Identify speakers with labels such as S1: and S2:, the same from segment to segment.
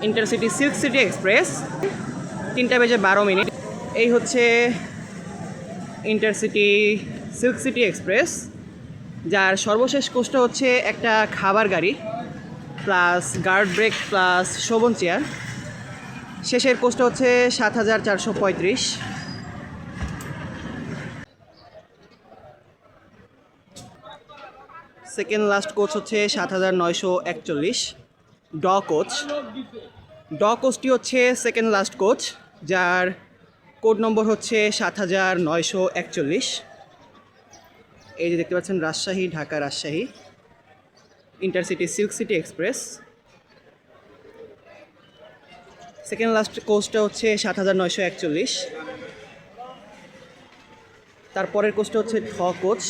S1: Intercity silk city express 3:12 এই হচ্ছে intercity silk city express, যার সর্বশেষ কোচটা হচ্ছে একটা খাবার গাড়ি প্লাস গার্ড ব্রেক প্লাস শোভন চেয়ার। শেষের কোচটা হচ্ছে 7435। সেকেন্ড লাস্ট কোচ হচ্ছে 7941। ড কোচটি হচ্ছে সেকেন্ড লাস্ট কোচ, যার কোড নম্বর হচ্ছে 7941। এই যে দেখতে পাচ্ছেন Rajshahi Dhaka Rajshahi intercity silk city express. Second last কোচটা হচ্ছে 7941। তারপরের কোচটা হচ্ছে ঢ কোচ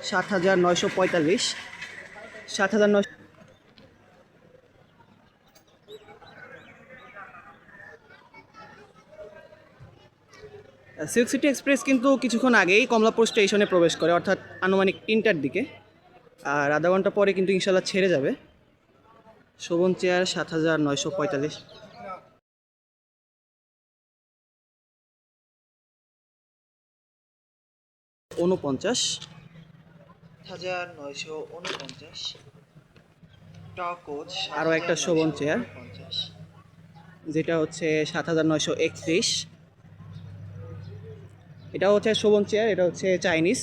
S1: 7945। 7900 সিল্ক সিটি এক্সপ্রেস কিন্তু কিছুক্ষণ আগেই কমলাপুর স্টেশনে প্রবেশ করে, অর্থাৎ আনুমানিক 3টার দিকে। আর আধা ঘন্টা পরে কিন্তু ইনশাল্লাহ ছেড়ে যাবে। শোভন চেয়ার 7945।
S2: 7949 কোচ
S1: আরও একটা শোভন চেয়ার, যেটা হচ্ছে 7931। এটা হচ্ছে শোভন চেয়ার, এটা হচ্ছে চাইনিজ।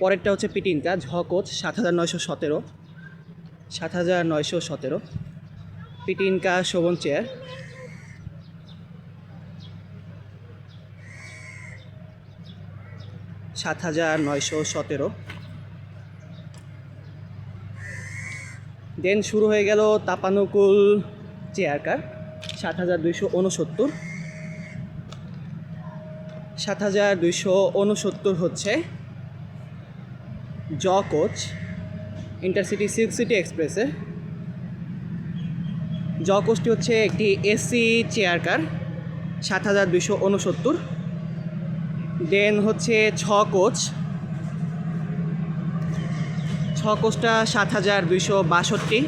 S1: পরেরটা হচ্ছে পিটিনকা ঝ কোচ 7917। 7917 পিটিনকা শোভন চেয়ার। সাত হাজার 917। দেন শুরু হয়ে গেল তাপানুকুল চেয়ার কার 7269। 7269 হচ্ছে জ কোচ ইন্টারসিটি সিল্ক সিটি এক্সপ্রেসের। জ কোচটি হচ্ছে একটি এসি চেয়ার কার 7269। দেন হচ্ছে ছ কোচ, ছ কোচটা 7262।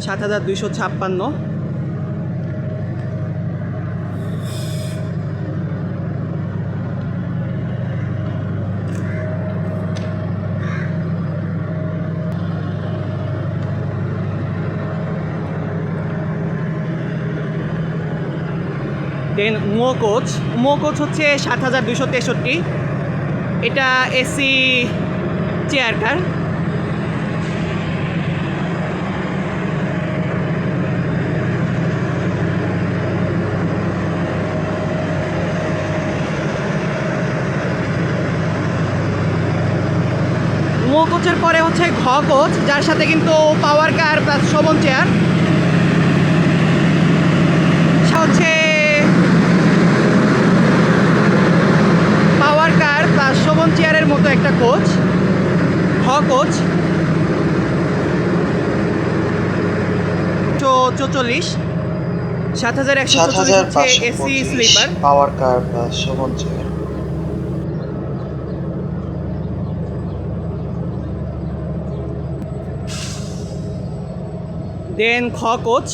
S1: সাত হাজার 256। দেন মো কোচ হচ্ছে 7263। এটা এসি চেয়ার কার। মো কোচের পরে হচ্ছে ঘ কোচ, যার সাথে কিন্তু পাওয়ার কার প্লাস শোভন চেয়ার। হচ্ছে পাওয়ার কার প্লাস শোভন চেয়ারের মতো একটা কোচ ঘ কোচ 44। 7144 হচ্ছে এসি স্লিপার
S2: পাওয়ার কার প্লাস শোভন চেয়ার।
S1: দেন খ কোচ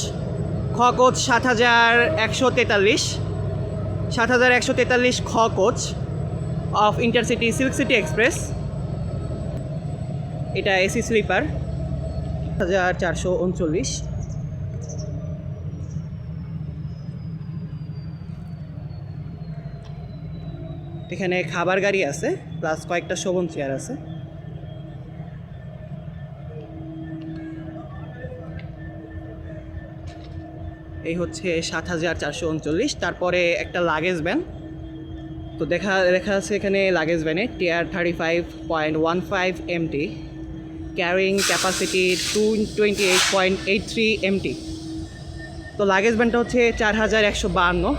S1: 7143। 7143 খ coach of intercity silk city express. এটা এসি স্লিপার 1439। এখানে খাবার গাড়ি আছে প্লাস কয়েকটা শোভন চেয়ার আছে। এই হচ্ছে 7439। তারপরে একটা লাগেজ ভ্যান, তো লেখা আছে এখানে লাগেজ ভ্যানে TR 35.15 MT, carrying capacity 228.83 MT। তো লাগেজ ভ্যানটা হচ্ছে 4152।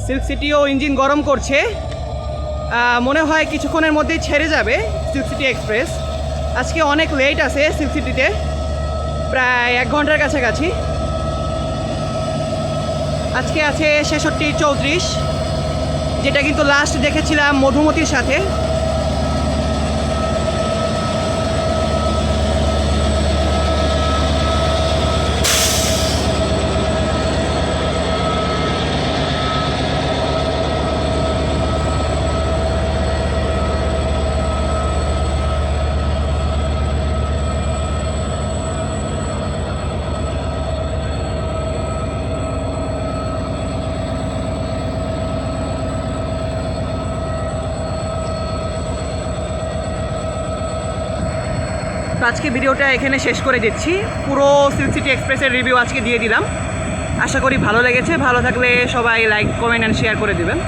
S1: সিল্ক সিটিও ইঞ্জিন গরম করছে, মনে হয় কিছুক্ষণের মধ্যেই ছেড়ে যাবে সিল্ক সিটি এক্সপ্রেস। আজকে অনেক লেট আছে সিল্ক সিটিতে। প্রায় 1 ঘন্টার কাছাকাছি। আজকে আছে 66-34, যেটা কিন্তু লাস্ট দেখেছিলাম মধুমতির সাথে। তো আজকে ভিডিওটা এখানে শেষ করে দিচ্ছি। পুরো সিল্ক সিটি এক্সপ্রেসের রিভিউ আজকে দিয়ে দিলাম। আশা করি ভালো লেগেছে। ভালো থাকলে সবাই লাইক, কমেন্ট অ্যান্ড শেয়ার করে দিবেন।